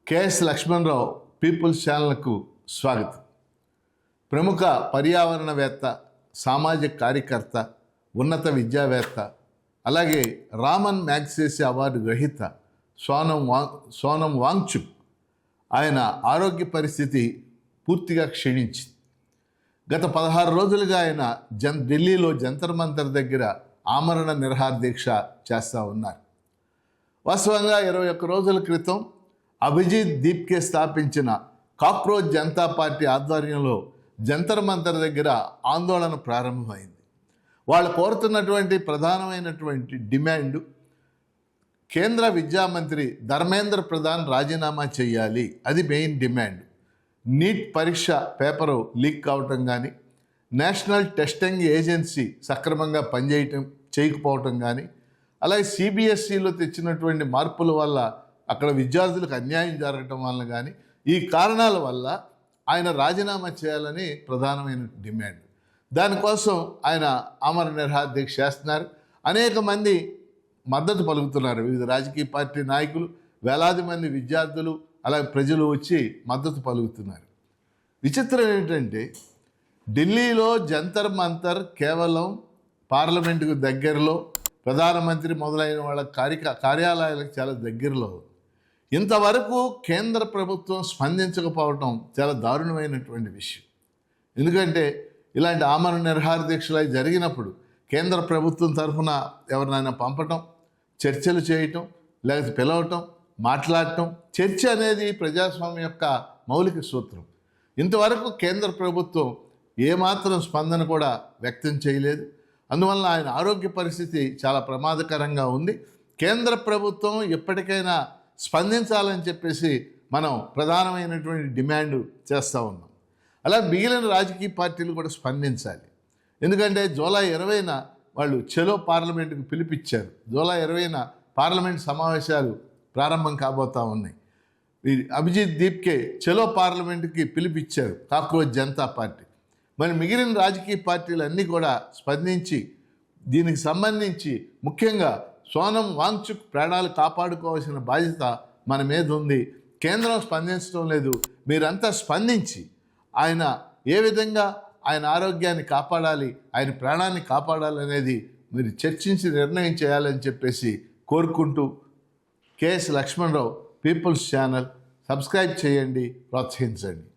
K S Lakshmanarao peoples ఛానల్కు స్వాగతం. ప్రముఖ పర్యావరణవేత్త, సామాజిక కార్యకర్త, ఉన్నత విద్యావేత్త, అలాగే రామన్ మ్యాగ్సెసే అవార్డు గ్రహీత సోనం వాంగ్చుక్ ఆయన ఆరోగ్య పరిస్థితి పూర్తిగా క్షీణించింది. గత 16 రోజులుగా ఆయన ఢిల్లీలో జంతర్ మంతర్ దగ్గర ఆమరణ నిరాహార దీక్ష చేస్తూ ఉన్నారు. వాస్తవంగా 21 రోజుల క్రితం అభిజిత్ దీప్కే స్థాపించిన కాక్రోచ్ జనతా పార్టీ ఆధ్వర్యంలో జంతర్ మంతర్ దగ్గర ఆందోళన ప్రారంభమైంది. వాళ్ళు కోరుతున్నటువంటి ప్రధానమైనటువంటి డిమాండ్, కేంద్ర విద్యామంత్రి ధర్మేంద్ర ప్రధాన్ రాజీనామా చేయాలి. అది మెయిన్ డిమాండ్. నీట్ పరీక్ష పేపరు లీక్ కావటం కానీ, నేషనల్ టెస్టింగ్ ఏజెన్సీ సక్రమంగా చేయకపోవటం కానీ, అలాగే సిబిఎస్ఈలో తెచ్చినటువంటి మార్పుల వల్ల అక్కడ విద్యార్థులకు అన్యాయం జరగటం వల్ల కానీ, ఈ కారణాల వల్ల ఆయన రాజీనామా చేయాలని ప్రధానమైన డిమాండ్. దానికోసం ఆయన ఆమరణ నిరాహార దీక్ష చేస్తున్నారు. అనేక మంది మద్దతు పలుకుతున్నారు. వివిధ రాజకీయ పార్టీ నాయకులు, వేలాది మంది విద్యార్థులు, అలాగే ప్రజలు వచ్చి మద్దతు పలుకుతున్నారు. విచిత్రం ఏంటంటే, ఢిల్లీలో జంతర్ మంతర్ కేవలం పార్లమెంటుకు దగ్గరలో, ప్రధానమంత్రి మొదలైన వాళ్ళ కార్యాలయాలకు చాలా దగ్గరలో. ఇంతవరకు కేంద్ర ప్రభుత్వం స్పందించకపోవటం చాలా దారుణమైనటువంటి విషయం. ఎందుకంటే ఇలాంటి ఆమరణ నిరాహార దీక్షలు జరిగినప్పుడు కేంద్ర ప్రభుత్వం తరఫున ఎవరినైనా పంపటం, చర్చలు చేయటం, లేకపోతే పిలవటం, మాట్లాడటం. చర్చ అనేది ప్రజాస్వామ్యం యొక్క మౌలిక సూత్రం. ఇంతవరకు కేంద్ర ప్రభుత్వం ఏమాత్రం స్పందన కూడా వ్యక్తం చేయలేదు. అందువల్ల ఆయన ఆరోగ్య పరిస్థితి చాలా ప్రమాదకరంగా ఉంది. కేంద్ర ప్రభుత్వం ఎప్పటికైనా స్పందించాలని చెప్పేసి మనం ప్రధానమైనటువంటి డిమాండ్ చేస్తూ ఉన్నాం. అలా మిగిలిన రాజకీయ పార్టీలు కూడా స్పందించాలి. ఎందుకంటే జూలై 20న వాళ్ళు చలో పార్లమెంటుకు పిలిపించారు. జూలై 20న పార్లమెంట్ సమావేశాలు ప్రారంభం కాబోతూ ఉన్నాయి. అభిజిత్ దీప్కే చలో పార్లమెంటుకి పిలిపించారు కాక్రోచ్ జనతా పార్టీ. మరి మిగిలిన రాజకీయ పార్టీలు అన్నీ కూడా స్పందించి దీనికి సంబంధించి ముఖ్యంగా సోనం వాంగ్చుక్ ప్రాణాలు కాపాడుకోవాల్సిన బాధ్యత మన మీద ఉంది. కేంద్రం స్పందించడం లేదు. మీరంతా స్పందించి ఆయన ఏ విధంగా ఆయన ఆరోగ్యాన్ని కాపాడాలి, ఆయన ప్రాణాన్ని కాపాడాలనేది మీరు చర్చించి నిర్ణయం చేయాలని చెప్పేసి కోరుకుంటూ KS Lakshmanarao peoples channel subscribe చేయండి, ప్రోత్సహించండి.